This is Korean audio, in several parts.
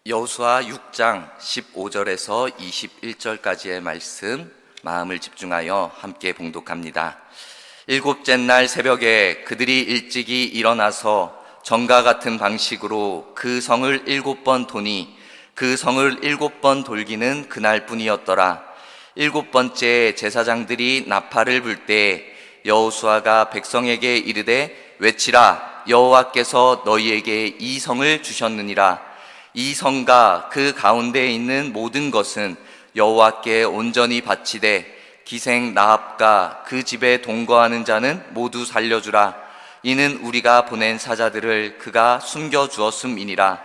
여호수아 6장 15절에서 21절까지의 말씀 마음을 집중하여 함께 봉독합니다. 일곱째 날 새벽에 그들이 일찍이 일어나서 전과 같은 방식으로 그 성을 7번 도니 그 성을 7번 돌기는 그날뿐이었더라. 7번째 제사장들이 나팔을 불 때 여호수아가 백성에게 이르되 외치라, 여호와께서 너희에게 이 성을 주셨느니라. 이 성과 그 가운데에 있는 모든 것은 여호와께 온전히 바치되 기생 나합과 그 집에 동거하는 자는 모두 살려주라. 이는 우리가 보낸 사자들을 그가 숨겨주었음이니라.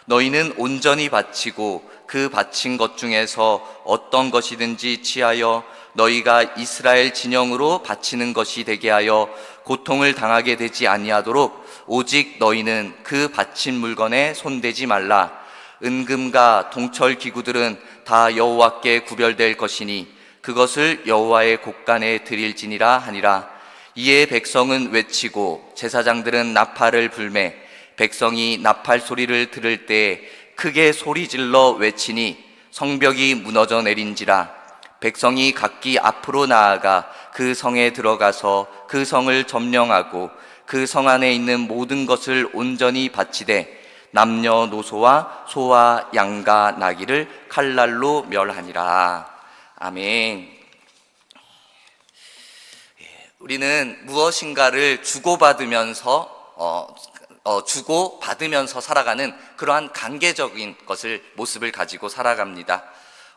너희는 온전히 바치고 그 바친 것 중에서 어떤 것이든지 취하여 너희가 이스라엘 진영으로 바치는 것이 되게 하여 고통을 당하게 되지 아니하도록 오직 너희는 그 바친 물건에 손대지 말라. 은금과 동철 기구들은 다 여호와께 구별될 것이니 그것을 여호와의 곳간에 드릴지니라 하니라. 이에 백성은 외치고 제사장들은 나팔을 불매 백성이 나팔 소리를 들을 때 크게 소리질러 외치니 성벽이 무너져 내린지라. 백성이 각기 앞으로 나아가 그 성에 들어가서 그 성을 점령하고 그 성 안에 있는 모든 것을 온전히 바치되 남녀노소와 소와 양과 나귀를 칼날로 멸하니라. 아멘. 우리는 무엇인가를 주고받으면서 살아가는 그러한 관계적인 모습을 가지고 살아갑니다.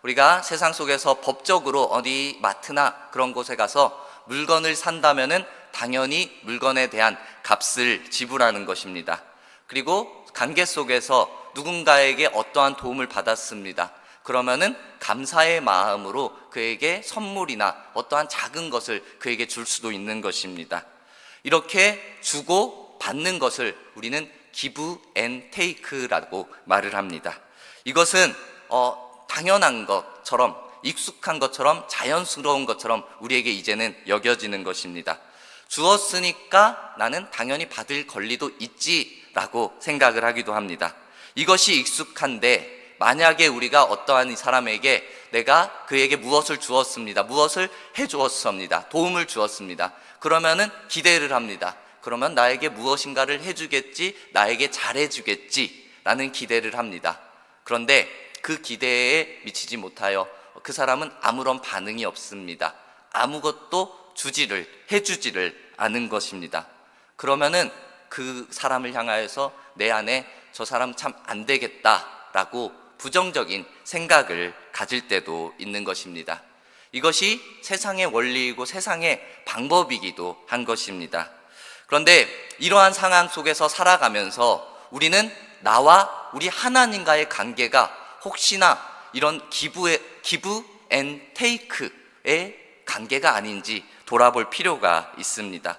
우리가 세상 속에서 법적으로 어디 마트나 그런 곳에 가서 물건을 산다면은 당연히 물건에 대한 값을 지불하는 것입니다. 그리고 관계 속에서 누군가에게 어떠한 도움을 받았습니다. 그러면은 감사의 마음으로 그에게 선물이나 어떠한 작은 것을 그에게 줄 수도 있는 것입니다. 이렇게 주고 받는 것을 우리는 give and take라고 말을 합니다. 이것은 당연한 것처럼, 익숙한 것처럼, 자연스러운 것처럼 우리에게 이제는 여겨지는 것입니다. 주었으니까 나는 당연히 받을 권리도 있지라고 생각을 하기도 합니다. 이것이 익숙한데 만약에 우리가 어떠한 사람에게 내가 그에게 무엇을 주었습니다. 무엇을 해주었습니다. 도움을 주었습니다. 그러면은 기대를 합니다. 그러면 나에게 무엇인가를 해주겠지, 나에게 잘해주겠지 라는 기대를 합니다. 그런데 그 기대에 미치지 못하여 그 사람은 아무런 반응이 없습니다. 아무것도 해주지를 않은 것입니다. 그러면은 그 사람을 향하여서 내 안에 저 사람 참 안 되겠다라고 부정적인 생각을 가질 때도 있는 것입니다. 이것이 세상의 원리이고 세상의 방법이기도 한 것입니다. 그런데 이러한 상황 속에서 살아가면서 우리는 나와 우리 하나님과의 관계가 혹시나 이런 give and take의 관계가 아닌지 돌아볼 필요가 있습니다.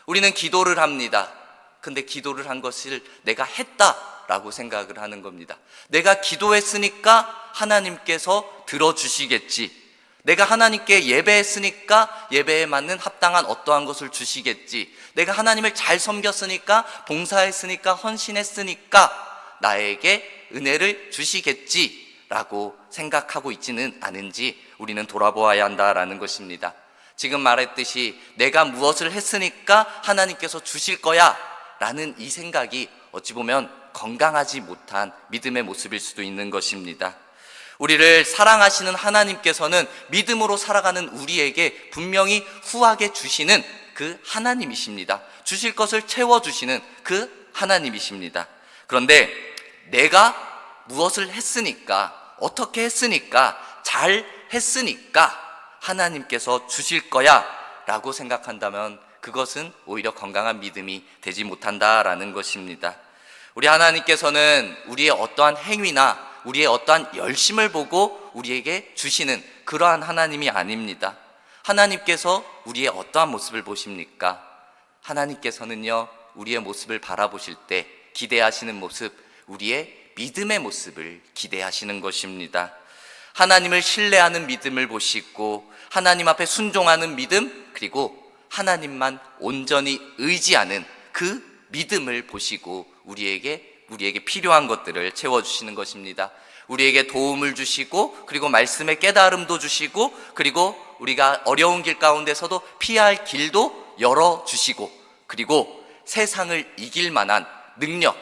우리는 기도를 합니다. 근데 기도를 한 것을 내가 했다라고 생각을 하는 겁니다. 내가 기도했으니까 하나님께서 들어주시겠지. 내가 하나님께 예배했으니까 예배에 맞는 합당한 어떠한 것을 주시겠지. 내가 하나님을 잘 섬겼으니까, 봉사했으니까, 헌신했으니까 나에게 은혜를 주시겠지라고 생각하고 있지는 않은지 우리는 돌아보아야 한다라는 것입니다. 지금 말했듯이 내가 무엇을 했으니까 하나님께서 주실 거야 라는 이 생각이 어찌 보면 건강하지 못한 믿음의 모습일 수도 있는 것입니다. 우리를 사랑하시는 하나님께서는 믿음으로 살아가는 우리에게 분명히 후하게 주시는 그 하나님이십니다. 주실 것을 채워주시는 그 하나님이십니다. 그런데 내가 무엇을 했으니까, 어떻게 했으니까, 잘 했으니까 하나님께서 주실 거야 라고 생각한다면 그것은 오히려 건강한 믿음이 되지 못한다라는 것입니다. 우리 하나님께서는 우리의 어떠한 행위나 우리의 어떠한 열심을 보고 우리에게 주시는 그러한 하나님이 아닙니다. 하나님께서 우리의 어떠한 모습을 보십니까? 하나님께서는요, 우리의 모습을 바라보실 때 기대하시는 모습, 우리의 믿음의 모습을 기대하시는 것입니다. 하나님을 신뢰하는 믿음을 보시고 하나님 앞에 순종하는 믿음, 그리고 하나님만 온전히 의지하는 그 믿음을 보시고 우리에게 우리에게 필요한 것들을 채워주시는 것입니다. 우리에게 도움을 주시고, 그리고 말씀의 깨달음도 주시고, 그리고 우리가 어려운 길 가운데서도 피해야 할 길도 열어주시고, 그리고 세상을 이길 만한 능력,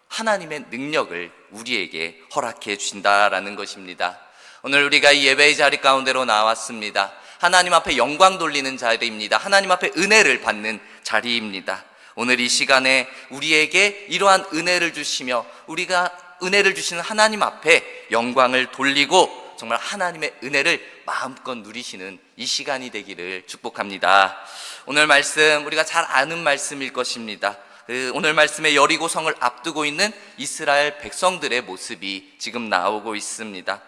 하나님의 능력을 우리에게 허락해 주신다라는 것입니다. 오늘 우리가 이 예배의 자리 가운데로 나왔습니다. 하나님 앞에 영광 돌리는 자리입니다. 하나님 앞에 은혜를 받는 자리입니다. 오늘 이 시간에 우리에게 이러한 은혜를 주시며, 우리가 은혜를 주시는 하나님 앞에 영광을 돌리고 정말 하나님의 은혜를 마음껏 누리시는 이 시간이 되기를 축복합니다. 오늘 말씀, 우리가 잘 아는 말씀일 것입니다. 오늘 말씀에 여리고성을 앞두고 있는 이스라엘 백성들의 모습이 지금 나오고 있습니다.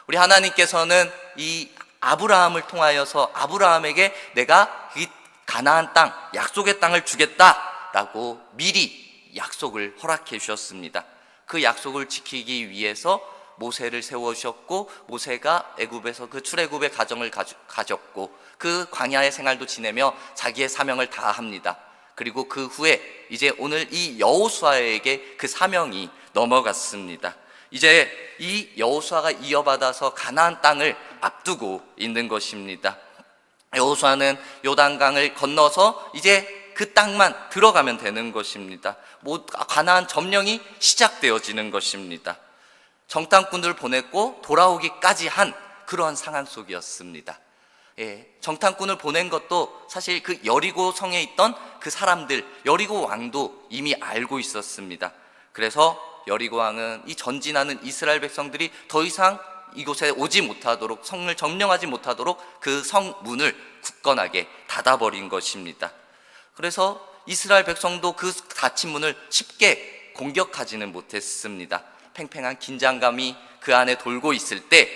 우리 하나님께서는 이 아브라함을 통하여서 아브라함에게 내가 이 가나안 땅, 약속의 땅을 주겠다라고 미리 약속을 허락해 주셨습니다. 그 약속을 지키기 위해서 모세를 세워주셨고, 모세가 애굽에서 그 출애굽의 가정을 가졌고, 그 광야의 생활도 지내며 자기의 사명을 다합니다. 그리고 그 후에 이제 오늘 이 여호수아에게 그 사명이 넘어갔습니다. 이제 이 여호수아가 이어받아서 가나안 땅을 앞두고 있는 것입니다. 여호수아는 요단강을 건너서 이제 그 땅만 들어가면 되는 것입니다. 가나안 점령이 시작되어지는 것입니다. 정탐꾼을 보냈고 돌아오기까지 한 그러한 상황 속이었습니다. 정탐꾼을 보낸 것도 사실 그 여리고 성에 있던 그 사람들, 여리고 왕도 이미 알고 있었습니다. 그래서 여리고 왕은 이 전진하는 이스라엘 백성들이 더 이상 이곳에 오지 못하도록, 성을 점령하지 못하도록 그 성문을 굳건하게 닫아버린 것입니다. 그래서 이스라엘 백성도 그 닫힌 문을 쉽게 공격하지는 못했습니다. 팽팽한 긴장감이 그 안에 돌고 있을 때,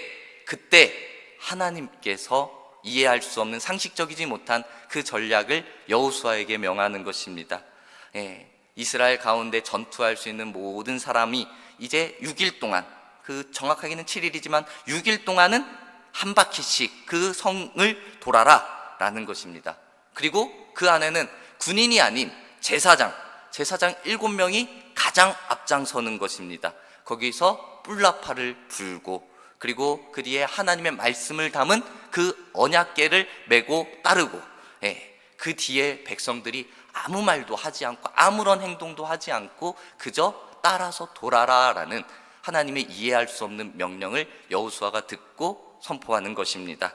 그때 하나님께서 이해할 수 없는, 상식적이지 못한 그 전략을 여호수아에게 명하는 것입니다. 이스라엘 가운데 전투할 수 있는 모든 사람이 이제 6일 동안, 그 정확하게는 7일이지만 6일 동안은 한 바퀴씩 그 성을 돌아라 라는 것입니다. 그리고 그 안에는 군인이 아닌 제사장 7명이 가장 앞장서는 것입니다. 거기서 뿔나팔을 불고, 그리고 그 뒤에 하나님의 말씀을 담은 그 언약궤를 메고 따르고, 그 뒤에 백성들이 아무 말도 하지 않고 아무런 행동도 하지 않고 그저 따라서 돌아라 라는 하나님의 이해할 수 없는 명령을 여호수아가 듣고 선포하는 것입니다.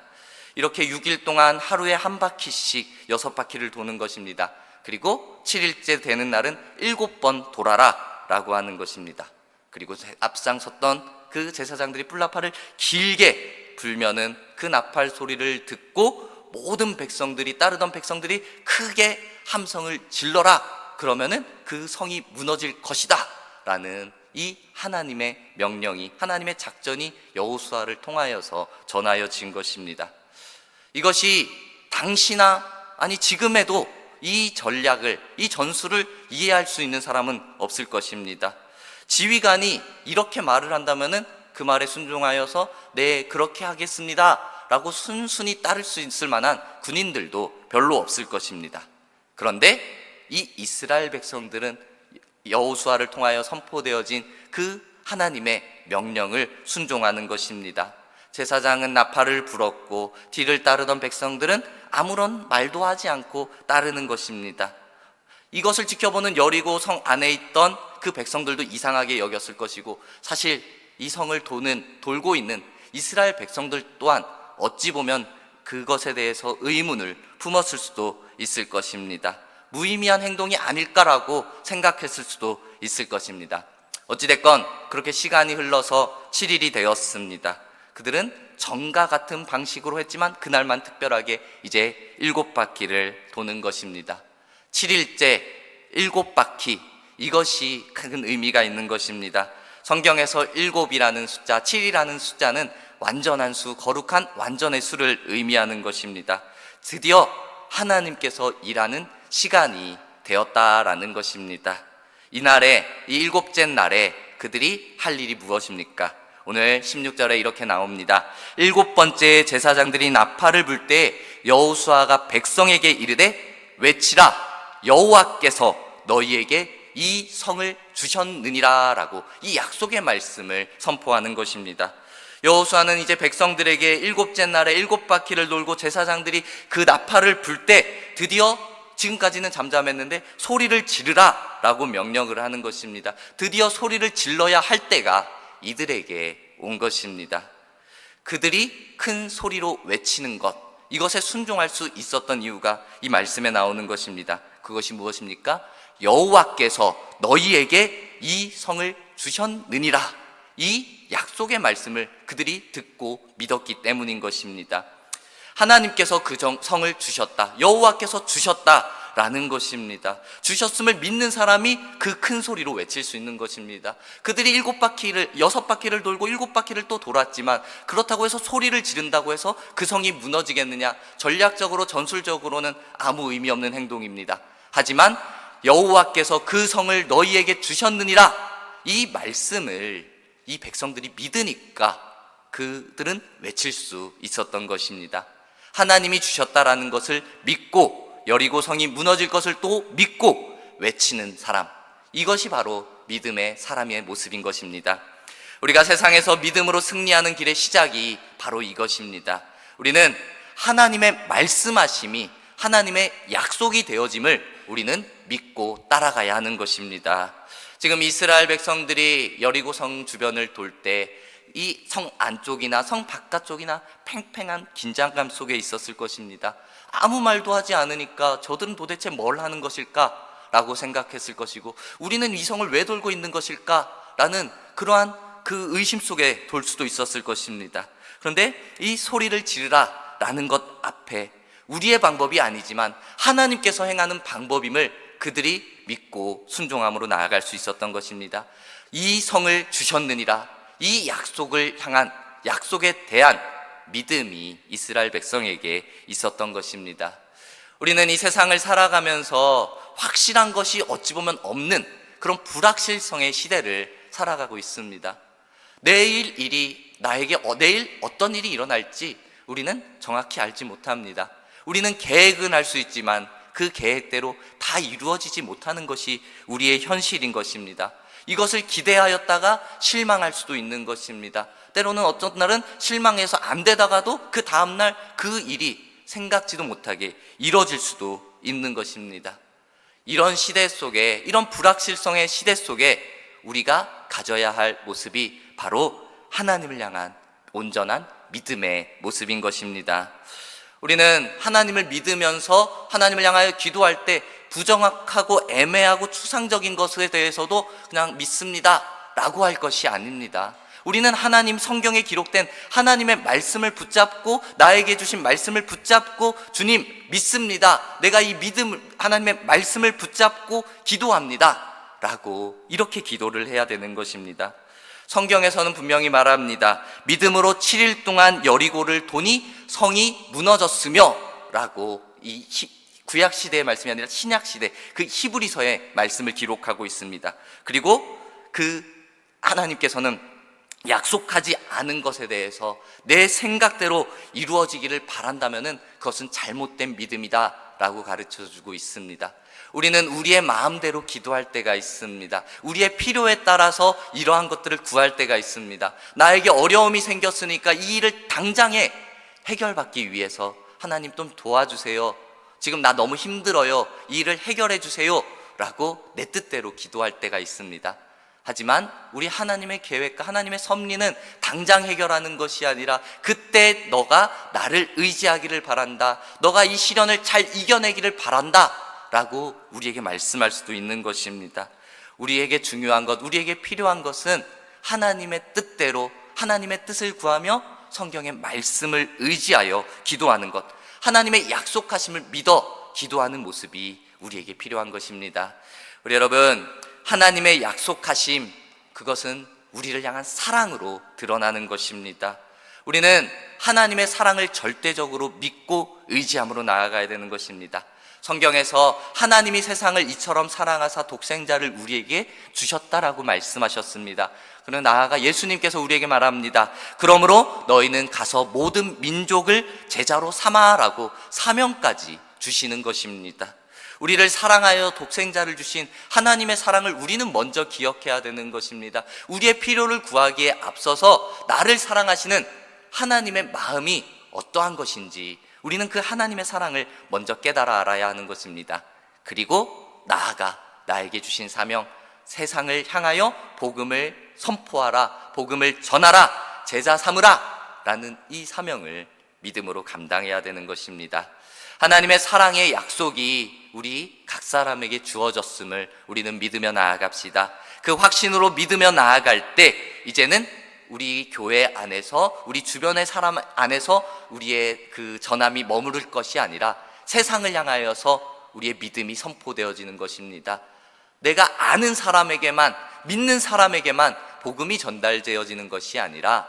이렇게 6일 동안 하루에 한 바퀴씩 6바퀴를 도는 것입니다. 그리고 7일째 되는 날은 7번 돌아라 라고 하는 것입니다. 그리고 앞장섰던 그 제사장들이 뿔나팔을 길게 불면은 그 나팔 소리를 듣고 모든 백성들이, 따르던 백성들이 크게 함성을 질러라, 그러면은 그 성이 무너질 것이다 라는 이 하나님의 명령이, 하나님의 작전이 여호수아를 통하여서 전하여진 것입니다. 이것이 당시나 아니 지금에도 이 전략을, 이 전술을 이해할 수 있는 사람은 없을 것입니다. 지휘관이 이렇게 말을 한다면은 그 말에 순종하여서 네, 그렇게 하겠습니다 라고 순순히 따를 수 있을 만한 군인들도 별로 없을 것입니다. 그런데 이 이스라엘 백성들은 여호수아를 통하여 선포되어진 그 하나님의 명령을 순종하는 것입니다. 제사장은 나팔을 불었고 뒤를 따르던 백성들은 아무런 말도 하지 않고 따르는 것입니다. 이것을 지켜보는 여리고 성 안에 있던 그 백성들도 이상하게 여겼을 것이고, 사실 이 성을 돌고 있는 이스라엘 백성들 또한 어찌 보면 그것에 대해서 의문을 품었을 수도 있을 것입니다. 무의미한 행동이 아닐까라고 생각했을 수도 있을 것입니다. 어찌됐건 그렇게 시간이 흘러서 7일이 되었습니다. 그들은 전과 같은 방식으로 했지만 그날만 특별하게 이제 7바퀴를 도는 것입니다. 7일째 7바퀴, 이것이 큰 의미가 있는 것입니다. 성경에서 7이라는 숫자, 7이라는 숫자는 완전한 수, 거룩한 완전의 수를 의미하는 것입니다. 드디어 하나님께서 일하는 시간이 되었다라는 것입니다. 이날에, 이 7째 날에 그들이 할 일이 무엇입니까? 오늘 16절에 이렇게 나옵니다. 7번째 제사장들이 나팔을 불 때 여호수아가 백성에게 이르되 외치라, 여호와께서 너희에게 이 성을 주셨느니라 라고 이 약속의 말씀을 선포하는 것입니다. 여호수아는 이제 백성들에게 일곱째 날에 일곱 바퀴를 돌고 제사장들이 그 나팔을 불 때 드디어 지금까지는 잠잠했는데 소리를 지르라 라고 명령을 하는 것입니다. 드디어 소리를 질러야 할 때가 이들에게 온 것입니다. 그들이 큰 소리로 외치는 것, 이것에 순종할 수 있었던 이유가 이 말씀에 나오는 것입니다. 그것이 무엇입니까? 여호와께서 너희에게 이 성을 주셨느니라, 이 약속의 말씀을 그들이 듣고 믿었기 때문인 것입니다. 하나님께서 그 성을 주셨다, 여호와께서 주셨다라는 것입니다. 주셨음을 믿는 사람이 그 큰 소리로 외칠 수 있는 것입니다. 그들이 여섯 바퀴를 돌고 일곱 바퀴를 또 돌았지만 그렇다고 해서 소리를 지른다고 해서 그 성이 무너지겠느냐? 전략적으로 전술적으로는 아무 의미 없는 행동입니다. 하지만 여호와께서 그 성을 너희에게 주셨느니라, 이 말씀을 이 백성들이 믿으니까 그들은 외칠 수 있었던 것입니다. 하나님이 주셨다라는 것을 믿고 여리고 성이 무너질 것을 또 믿고 외치는 사람, 이것이 바로 믿음의 사람의 모습인 것입니다. 우리가 세상에서 믿음으로 승리하는 길의 시작이 바로 이것입니다. 우리는 하나님의 말씀하심이 하나님의 약속이 되어짐을 우리는 믿고 따라가야 하는 것입니다. 지금 이스라엘 백성들이 여리고 성 주변을 돌 때 이 성 안쪽이나 성 바깥쪽이나 팽팽한 긴장감 속에 있었을 것입니다. 아무 말도 하지 않으니까 저들은 도대체 뭘 하는 것일까? 라고 생각했을 것이고, 우리는 이 성을 왜 돌고 있는 것일까? 라는 그러한 그 의심 속에 돌 수도 있었을 것입니다. 그런데 이 소리를 지르라 라는 것 앞에 우리의 방법이 아니지만 하나님께서 행하는 방법임을 그들이 믿고 순종함으로 나아갈 수 있었던 것입니다. 이 성을 주셨느니라, 이 약속을 향한, 약속에 대한 믿음이 이스라엘 백성에게 있었던 것입니다. 우리는 이 세상을 살아가면서 확실한 것이 어찌 보면 없는 그런 불확실성의 시대를 살아가고 있습니다. 내일 나에게 내일 어떤 일이 일어날지 우리는 정확히 알지 못합니다. 우리는 계획은 할 수 있지만 그 계획대로 다 이루어지지 못하는 것이 우리의 현실인 것입니다. 이것을 기대하였다가 실망할 수도 있는 것입니다. 때로는 어떤 날은 실망해서 안 되다가도 그 다음날 그 일이 생각지도 못하게 이루어질 수도 있는 것입니다. 이런 시대 속에, 이런 불확실성의 시대 속에 우리가 가져야 할 모습이 바로 하나님을 향한 온전한 믿음의 모습인 것입니다. 우리는 하나님을 믿으면서 하나님을 향하여 기도할 때 부정확하고 애매하고 추상적인 것에 대해서도 그냥 믿습니다 라고 할 것이 아닙니다. 우리는 하나님 성경에 기록된 하나님의 말씀을 붙잡고, 나에게 주신 말씀을 붙잡고, 주님 믿습니다, 내가 이 하나님의 말씀을 붙잡고 기도합니다 라고 이렇게 기도를 해야 되는 것입니다. 성경에서는 분명히 말합니다. 믿음으로 7일 동안 여리고를 도니 성이 무너졌으며 라고, 이 구약시대의 말씀이 아니라 신약시대 그 히브리서의 말씀을 기록하고 있습니다. 그리고 그 하나님께서는 약속하지 않은 것에 대해서 내 생각대로 이루어지기를 바란다면 그것은 잘못된 믿음이다 라고 가르쳐주고 있습니다. 우리는 우리의 마음대로 기도할 때가 있습니다. 우리의 필요에 따라서 이러한 것들을 구할 때가 있습니다. 나에게 어려움이 생겼으니까 이 일을 당장에 해결받기 위해서 하나님 좀 도와주세요, 지금 나 너무 힘들어요, 이 일을 해결해 주세요 라고 내 뜻대로 기도할 때가 있습니다. 하지만 우리 하나님의 계획과 하나님의 섭리는 당장 해결하는 것이 아니라 그때 너가 나를 의지하기를 바란다, 너가 이 시련을 잘 이겨내기를 바란다 라고 우리에게 말씀할 수도 있는 것입니다. 우리에게 중요한 것, 우리에게 필요한 것은 하나님의 뜻대로 하나님의 뜻을 구하며 성경의 말씀을 의지하여 기도하는 것, 하나님의 약속하심을 믿어 기도하는 모습이 우리에게 필요한 것입니다. 우리 여러분, 하나님의 약속하심, 그것은 우리를 향한 사랑으로 드러나는 것입니다. 우리는 하나님의 사랑을 절대적으로 믿고 의지함으로 나아가야 되는 것입니다. 성경에서 하나님이 세상을 이처럼 사랑하사 독생자를 우리에게 주셨다라고 말씀하셨습니다. 그러나 나아가 예수님께서 우리에게 말합니다. 그러므로 너희는 가서 모든 민족을 제자로 삼아라고 사명까지 주시는 것입니다. 우리를 사랑하여 독생자를 주신 하나님의 사랑을 우리는 먼저 기억해야 되는 것입니다. 우리의 필요를 구하기에 앞서서 나를 사랑하시는 하나님의 마음이 어떠한 것인지 우리는 그 하나님의 사랑을 먼저 깨달아 알아야 하는 것입니다. 그리고 나아가 나에게 주신 사명, 세상을 향하여 복음을 선포하라, 복음을 전하라, 제자 삼으라 라는 이 사명을 믿음으로 감당해야 되는 것입니다. 하나님의 사랑의 약속이 우리 각 사람에게 주어졌음을 우리는 믿으며 나아갑시다. 그 확신으로 믿으며 나아갈 때 이제는 우리 교회 안에서, 우리 주변의 사람 안에서 우리의 그 전함이 머무를 것이 아니라 세상을 향하여서 우리의 믿음이 선포되어지는 것입니다. 내가 아는 사람에게만, 믿는 사람에게만 복음이 전달되어지는 것이 아니라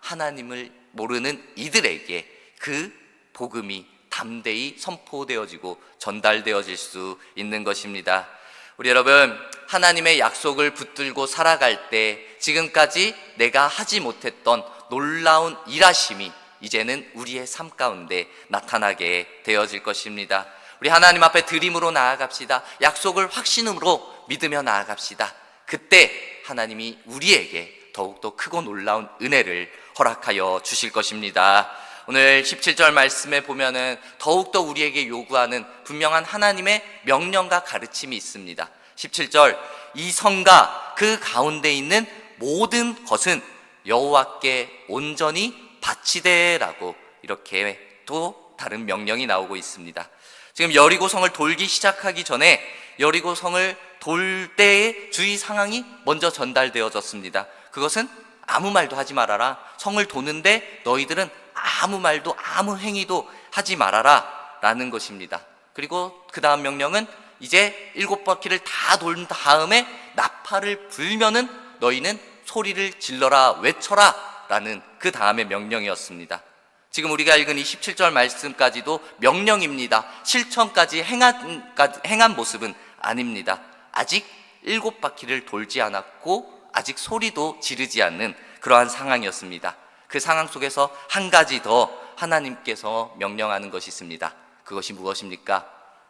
하나님을 모르는 이들에게 그 복음이 담대히 선포되어지고 전달되어질 수 있는 것입니다. 우리 여러분, 하나님의 약속을 붙들고 살아갈 때 지금까지 내가 하지 못했던 놀라운 일하심이 이제는 우리의 삶 가운데 나타나게 되어질 것입니다. 우리 하나님 앞에 드림으로 나아갑시다. 약속을 확신으로 믿으며 나아갑시다. 그때 하나님이 우리에게 더욱더 크고 놀라운 은혜를 허락하여 주실 것입니다. 오늘 17절 말씀에 보면은 더욱더 우리에게 요구하는 분명한 하나님의 명령과 가르침이 있습니다. 17절, 이 성과 그 가운데 있는 모든 것은 여호와께 온전히 바치되라고 이렇게 또 다른 명령이 나오고 있습니다. 지금 여리고성을 돌기 시작하기 전에 여리고성을 돌 때의 주의 상황이 먼저 전달되어졌습니다. 그것은 아무 말도 하지 말아라. 성을 도는데 너희들은 아무 말도 아무 행위도 하지 말아라 라는 것입니다. 그리고 그 다음 명령은 이제 7바퀴를 다 돌 다음에 나팔을 불면은 너희는 소리를 질러라, 외쳐라 라는 그 다음의 명령이었습니다. 지금 우리가 읽은 이 17절 말씀까지도 명령입니다. 실천까지 행한 모습은 아닙니다. 아직 7바퀴를 돌지 않았고 아직 소리도 지르지 않는 그러한 상황이었습니다. 그 상황 속에서 한 가지 더 하나님께서 명령하는 것이 있습니다. 그것이 무엇입니까?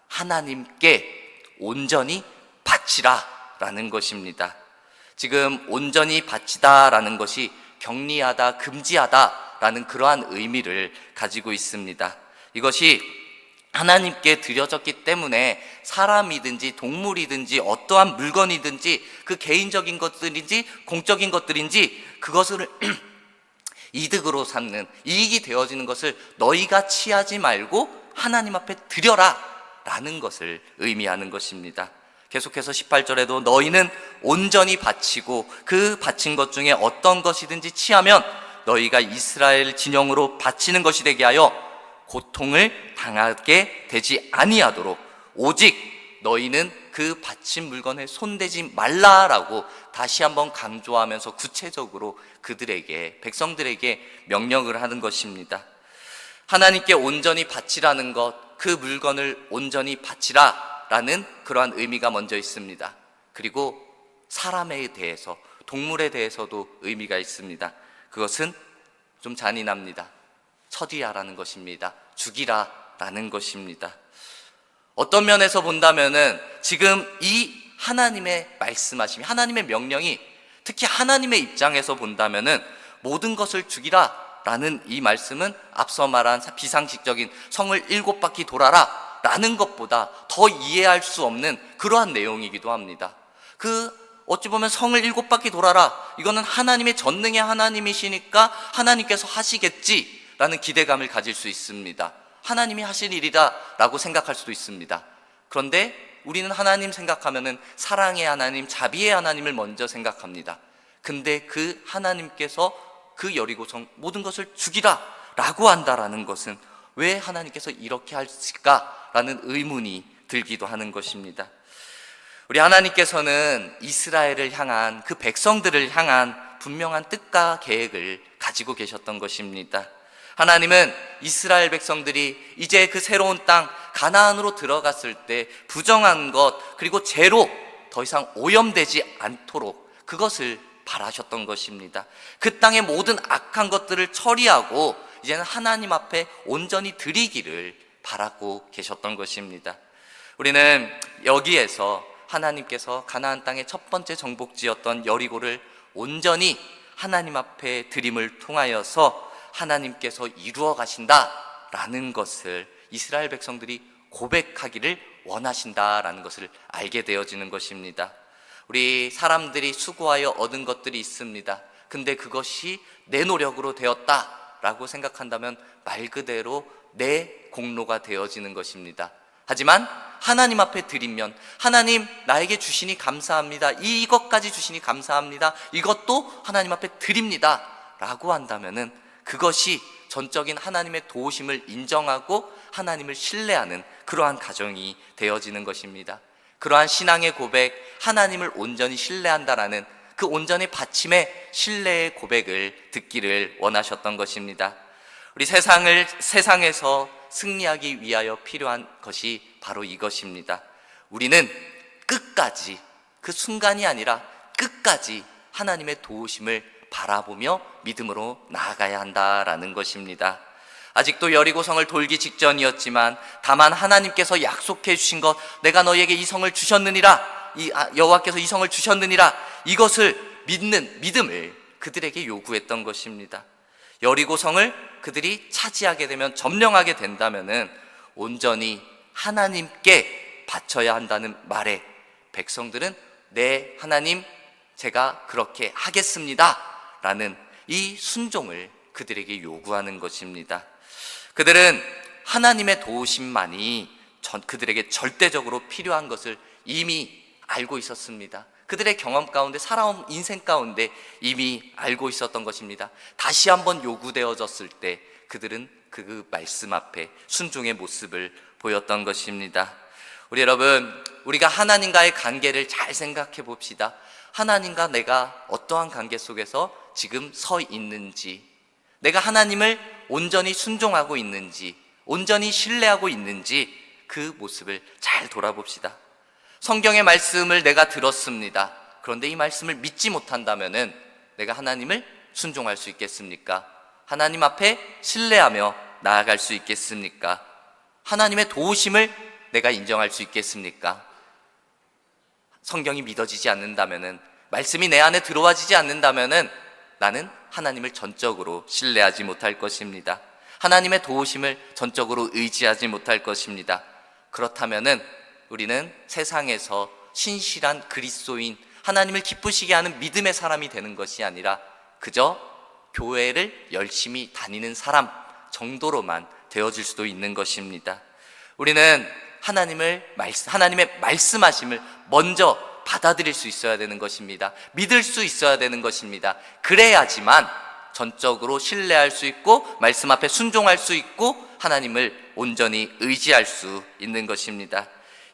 하나님께 온전히 바치라 라는 것입니다. 지금 온전히 바치다 라는 것이 격리하다, 금지하다 라는 그러한 의미를 가지고 있습니다. 이것이 하나님께 드려졌기 때문에 사람이든지 동물이든지 어떠한 물건이든지 그 개인적인 것들인지 공적인 것들인지 그것을 이득으로 삼는, 이익이 되어지는 것을 너희가 취하지 말고 하나님 앞에 드려라 라는 것을 의미하는 것입니다. 계속해서 18절에도 너희는 온전히 바치고 그 바친 것 중에 어떤 것이든지 취하면 너희가 이스라엘 진영으로 바치는 것이 되게 하여 고통을 당하게 되지 아니하도록 오직 너희는 그 바친 물건에 손대지 말라라고 다시 한번 강조하면서 구체적으로 그들에게, 백성들에게 명령을 하는 것입니다. 하나님께 온전히 바치라는 것, 그 물건을 온전히 바치라라는 그러한 의미가 먼저 있습니다. 그리고 사람에 대해서, 동물에 대해서도 의미가 있습니다. 그것은 좀 잔인합니다. 처리하라는 것입니다. 죽이라라는 것입니다. 어떤 면에서 본다면은 지금 이 하나님의 말씀하심, 하나님의 명령이 특히 하나님의 입장에서 본다면은 모든 것을 죽이라라는 이 말씀은 앞서 말한 비상식적인 성을 7바퀴 돌아라 라는 것보다 더 이해할 수 없는 그러한 내용이기도 합니다. 어찌 보면 성을 7바퀴 돌아라, 이거는 하나님의 전능의 하나님이시니까 하나님께서 하시겠지라는 기대감을 가질 수 있습니다. 하나님이 하실 일이다 라고 생각할 수도 있습니다. 그런데 우리는 하나님 생각하면은 사랑의 하나님, 자비의 하나님을 먼저 생각합니다. 근데 그 하나님께서 그 여리고성 모든 것을 죽이라 라고 한다라는 것은 왜 하나님께서 이렇게 하실까라는 의문이 들기도 하는 것입니다. 우리 하나님께서는 이스라엘을 향한, 그 백성들을 향한 분명한 뜻과 계획을 가지고 계셨던 것입니다. 하나님은 이스라엘 백성들이 이제 그 새로운 땅 가나안으로 들어갔을 때 부정한 것 그리고 죄로 더 이상 오염되지 않도록 그것을 바라셨던 것입니다. 그 땅의 모든 악한 것들을 처리하고 이제는 하나님 앞에 온전히 드리기를 바라고 계셨던 것입니다. 우리는 여기에서 하나님께서 가나안 땅의 첫 번째 정복지였던 여리고를 온전히 하나님 앞에 드림을 통하여서 하나님께서 이루어 가신다라는 것을 이스라엘 백성들이 고백하기를 원하신다라는 것을 알게 되어지는 것입니다. 우리 사람들이 수고하여 얻은 것들이 있습니다. 근데 그것이 내 노력으로 되었다라고 생각한다면 말 그대로 내 공로가 되어지는 것입니다. 하지만 하나님 앞에 드리면 하나님 나에게 주시니 감사합니다. 이것까지 주시니 감사합니다. 이것도 하나님 앞에 드립니다 라고 한다면은 그것이 전적인 하나님의 도우심을 인정하고 하나님을 신뢰하는 그러한 가정이 되어지는 것입니다. 그러한 신앙의 고백, 하나님을 온전히 신뢰한다라는 그 온전히 받침의 신뢰의 고백을 듣기를 원하셨던 것입니다. 우리 세상에서 승리하기 위하여 필요한 것이 바로 이것입니다. 우리는 끝까지, 그 순간이 아니라 끝까지 하나님의 도우심을 바라보며 믿음으로 나아가야 한다라는 것입니다. 아직도 여리고성을 돌기 직전이었지만 다만 하나님께서 약속해 주신 것, 내가 너희에게 이 성을 주셨느니라, 여호와께서 이 성을 주셨느니라, 이것을 믿는 믿음을 그들에게 요구했던 것입니다. 여리고성을 그들이 차지하게 되면, 점령하게 된다면은 온전히 하나님께 바쳐야 한다는 말에 백성들은 네 하나님 제가 그렇게 하겠습니다 라는 이 순종을 그들에게 요구하는 것입니다. 그들은 하나님의 도우심만이 그들에게 절대적으로 필요한 것을 이미 알고 있었습니다. 그들의 경험 가운데, 살아온 인생 가운데 이미 알고 있었던 것입니다. 다시 한번 요구되어졌을 때 그들은 그 말씀 앞에 순종의 모습을 보였던 것입니다. 우리 여러분, 우리가 하나님과의 관계를 잘 생각해 봅시다. 하나님과 내가 어떠한 관계 속에서 지금 서 있는지, 내가 하나님을 온전히 순종하고 있는지, 온전히 신뢰하고 있는지 그 모습을 잘 돌아봅시다. 성경의 말씀을 내가 들었습니다. 그런데 이 말씀을 믿지 못한다면은 내가 하나님을 순종할 수 있겠습니까? 하나님 앞에 신뢰하며 나아갈 수 있겠습니까? 하나님의 도우심을 내가 인정할 수 있겠습니까? 성경이 믿어지지 않는다면은, 말씀이 내 안에 들어와지지 않는다면은 나는 하나님을 전적으로 신뢰하지 못할 것입니다. 하나님의 도우심을 전적으로 의지하지 못할 것입니다. 그렇다면은 우리는 세상에서 신실한 그리스도인, 하나님을 기쁘시게 하는 믿음의 사람이 되는 것이 아니라 그저 교회를 열심히 다니는 사람 정도로만 되어질 수도 있는 것입니다. 우리는 하나님의 말씀하심을 먼저 받아들일 수 있어야 되는 것입니다. 믿을 수 있어야 되는 것입니다. 그래야지만 전적으로 신뢰할 수 있고 말씀 앞에 순종할 수 있고 하나님을 온전히 의지할 수 있는 것입니다.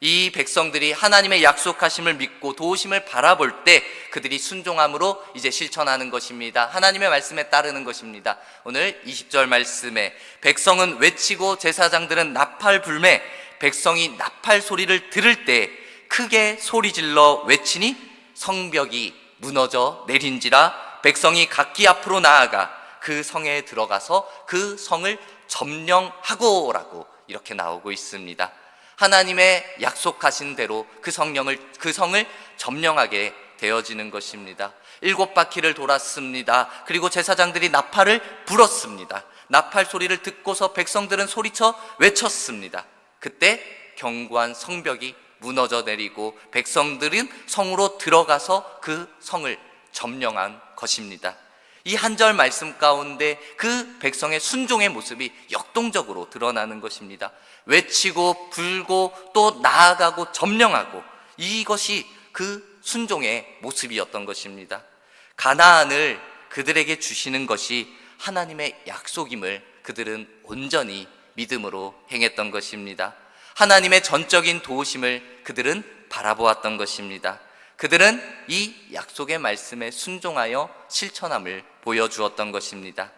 이 백성들이 하나님의 약속하심을 믿고 도우심을 바라볼 때 그들이 순종함으로 이제 실천하는 것입니다. 하나님의 말씀에 따르는 것입니다. 오늘 20절 말씀에 백성은 외치고 제사장들은 나팔 불매, 백성이 나팔 소리를 들을 때 크게 소리질러 외치니 성벽이 무너져 내린지라 백성이 각기 앞으로 나아가 그 성에 들어가서 그 성을 점령하고라고 이렇게 나오고 있습니다. 하나님의 약속하신 대로 그 성을 점령하게 되어지는 것입니다. 7바퀴를 돌았습니다. 그리고 제사장들이 나팔을 불었습니다. 나팔 소리를 듣고서 백성들은 소리쳐 외쳤습니다. 그때 견고한 성벽이 무너져 내리고 백성들은 성으로 들어가서 그 성을 점령한 것입니다. 이 한 절 말씀 가운데 그 백성의 순종의 모습이 역동적으로 드러나는 것입니다. 외치고 불고 또 나아가고 점령하고, 이것이 그 순종의 모습이었던 것입니다. 가나안을 그들에게 주시는 것이 하나님의 약속임을 그들은 온전히 믿음으로 행했던 것입니다. 하나님의 전적인 도우심을 그들은 바라보았던 것입니다. 그들은 이 약속의 말씀에 순종하여 실천함을 보여주었던 것입니다.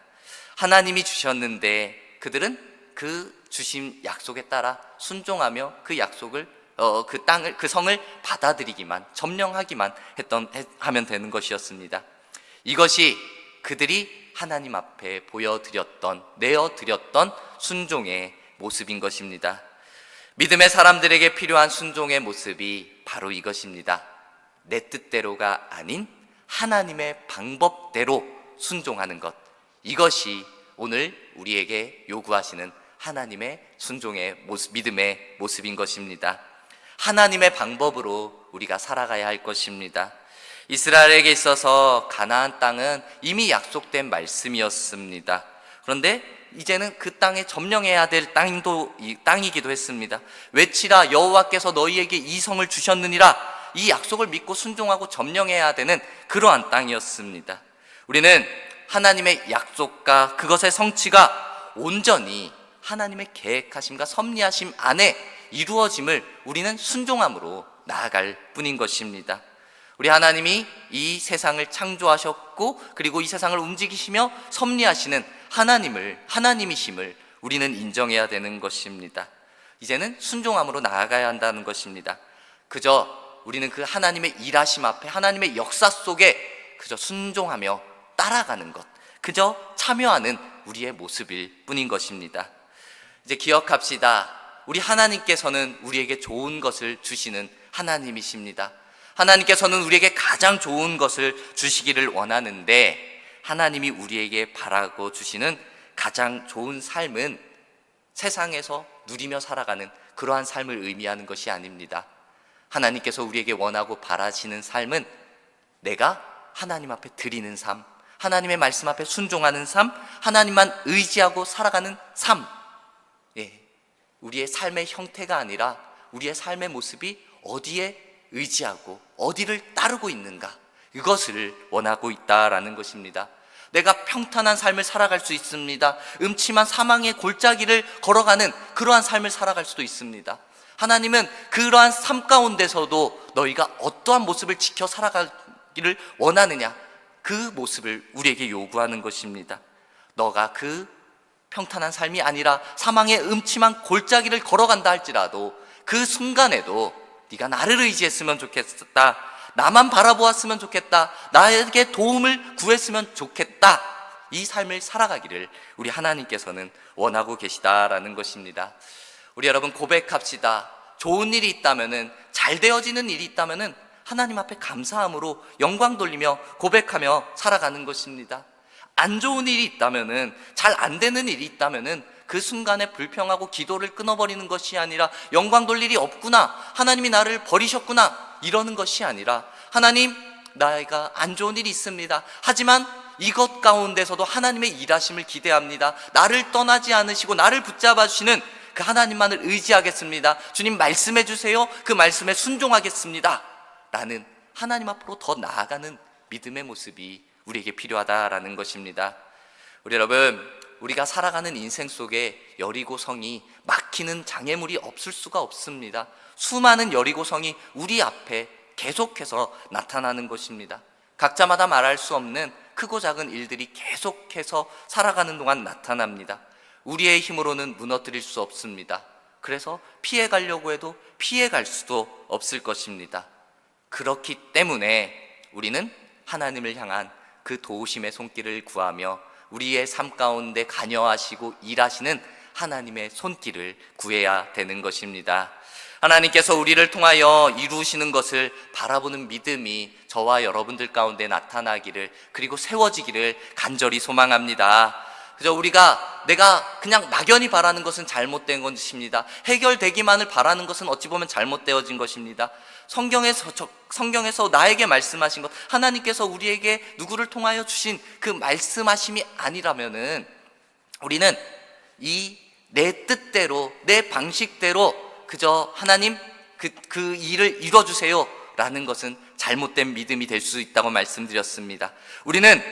하나님이 주셨는데 그들은 그 주신 약속에 따라 순종하며 그 약속을 그 땅을, 그 성을 받아들이기만, 점령하기만 하면 되는 것이었습니다. 이것이 그들이 하나님 앞에 내어드렸던 순종의 모습인 것입니다. 믿음의 사람들에게 필요한 순종의 모습이 바로 이것입니다. 내 뜻대로가 아닌 하나님의 방법대로 순종하는 것. 이것이 오늘 우리에게 요구하시는 하나님의 순종의 모습, 믿음의 모습인 것입니다. 하나님의 방법으로 우리가 살아가야 할 것입니다. 이스라엘에게 있어서 가나안 땅은 이미 약속된 말씀이었습니다. 그런데 이제는 그 땅에 점령해야 될 땅이기도 했습니다. 외치라, 여호와께서 너희에게 이 성을 주셨느니라. 이 약속을 믿고 순종하고 점령해야 되는 그러한 땅이었습니다. 우리는 하나님의 약속과 그것의 성취가 온전히 하나님의 계획하심과 섭리하심 안에 이루어짐을 우리는 순종함으로 나아갈 뿐인 것입니다. 우리 하나님이 이 세상을 창조하셨고 그리고 이 세상을 움직이시며 섭리하시는 하나님이심을 우리는 인정해야 되는 것입니다. 이제는 순종함으로 나아가야 한다는 것입니다. 그저 우리는 그 하나님의 일하심 앞에, 하나님의 역사 속에 그저 순종하며 따라가는 것, 그저 참여하는 우리의 모습일 뿐인 것입니다. 이제 기억합시다. 우리 하나님께서는 우리에게 좋은 것을 주시는 하나님이십니다. 하나님께서는 우리에게 가장 좋은 것을 주시기를 원하는데, 하나님이 우리에게 바라고 주시는 가장 좋은 삶은 세상에서 누리며 살아가는 그러한 삶을 의미하는 것이 아닙니다. 하나님께서 우리에게 원하고 바라시는 삶은 내가 하나님 앞에 드리는 삶, 하나님의 말씀 앞에 순종하는 삶, 하나님만 의지하고 살아가는 삶. 우리의 삶의 형태가 아니라 우리의 삶의 모습이 어디에 의지하고 어디를 따르고 있는가, 이것을 원하고 있다라는 것입니다. 내가 평탄한 삶을 살아갈 수 있습니다. 음침한 사망의 골짜기를 걸어가는 그러한 삶을 살아갈 수도 있습니다. 하나님은 그러한 삶 가운데서도 너희가 어떠한 모습을 지켜 살아가기를 원하느냐, 그 모습을 우리에게 요구하는 것입니다. 너가 그 평탄한 삶이 아니라 사망의 음침한 골짜기를 걸어간다 할지라도 그 순간에도 네가 나를 의지했으면 좋겠다, 나만 바라보았으면 좋겠다, 나에게 도움을 구했으면 좋겠다, 이 삶을 살아가기를 우리 하나님께서는 원하고 계시다라는 것입니다. 우리 여러분 고백합시다. 좋은 일이 있다면은, 잘 되어지는 일이 있다면은 하나님 앞에 감사함으로 영광 돌리며 고백하며 살아가는 것입니다. 안 좋은 일이 있다면은, 잘 안 되는 일이 있다면은 그 순간에 불평하고 기도를 끊어버리는 것이 아니라 영광 돌 일이 없구나, 하나님이 나를 버리셨구나, 이러는 것이 아니라 하나님, 나가 안 좋은 일이 있습니다. 하지만 이것 가운데서도 하나님의 일하심을 기대합니다. 나를 떠나지 않으시고 나를 붙잡아 주시는 그 하나님만을 의지하겠습니다. 주님 말씀해 주세요. 그 말씀에 순종하겠습니다. 라는 하나님 앞으로 더 나아가는 믿음의 모습이 우리에게 필요하다라는 것입니다. 우리 여러분, 우리가 살아가는 인생 속에 여리고성이 막히는 장애물이 없을 수가 없습니다. 수많은 여리고성이 우리 앞에 계속해서 나타나는 것입니다. 각자마다 말할 수 없는 크고 작은 일들이 계속해서 살아가는 동안 나타납니다. 우리의 힘으로는 무너뜨릴 수 없습니다. 그래서 피해가려고 해도 피해갈 수도 없을 것입니다. 그렇기 때문에 우리는 하나님을 향한 그 도우심의 손길을 구하며 우리의 삶 가운데 관여하시고 일하시는 하나님의 손길을 구해야 되는 것입니다. 하나님께서 우리를 통하여 이루시는 것을 바라보는 믿음이 저와 여러분들 가운데 나타나기를, 그리고 세워지기를 간절히 소망합니다. 그저 내가 그냥 막연히 바라는 것은 잘못된 것입니다. 해결되기만을 바라는 것은 어찌 보면 잘못되어진 것입니다. 성경에서 나에게 말씀하신 것, 하나님께서 우리에게 누구를 통하여 주신 그 말씀하심이 아니라면은 우리는 이 내 뜻대로, 내 방식대로 그저 하나님 그 일을 이뤄주세요 라는 것은 잘못된 믿음이 될 수 있다고 말씀드렸습니다. 우리는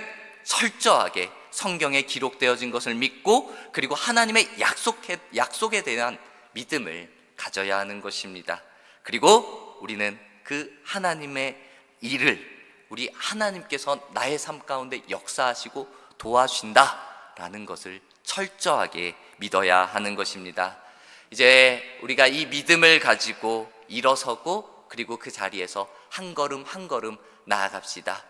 철저하게 성경에 기록되어진 것을 믿고, 그리고 하나님의 약속에 대한 믿음을 가져야 하는 것입니다. 그리고 우리는 그 하나님의 일을, 우리 하나님께서 나의 삶 가운데 역사하시고 도와주신다라는 것을 철저하게 믿어야 하는 것입니다. 이제 우리가 이 믿음을 가지고 일어서고, 그리고 그 자리에서 한 걸음 한 걸음 나아갑시다.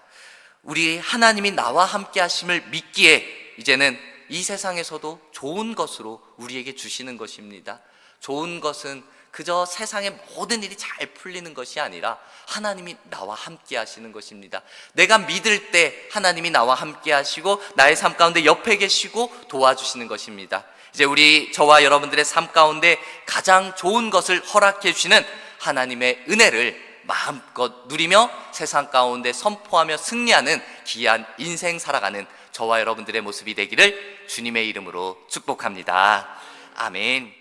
우리 하나님이 나와 함께 하심을 믿기에 이제는 이 세상에서도 좋은 것으로 우리에게 주시는 것입니다. 좋은 것은 그저 세상의 모든 일이 잘 풀리는 것이 아니라 하나님이 나와 함께 하시는 것입니다. 내가 믿을 때 하나님이 나와 함께 하시고 나의 삶 가운데 옆에 계시고 도와주시는 것입니다. 이제 저와 여러분들의 삶 가운데 가장 좋은 것을 허락해 주시는 하나님의 은혜를 마음껏 누리며 세상 가운데 선포하며 승리하는 귀한 인생 살아가는 저와 여러분들의 모습이 되기를 주님의 이름으로 축복합니다. 아멘.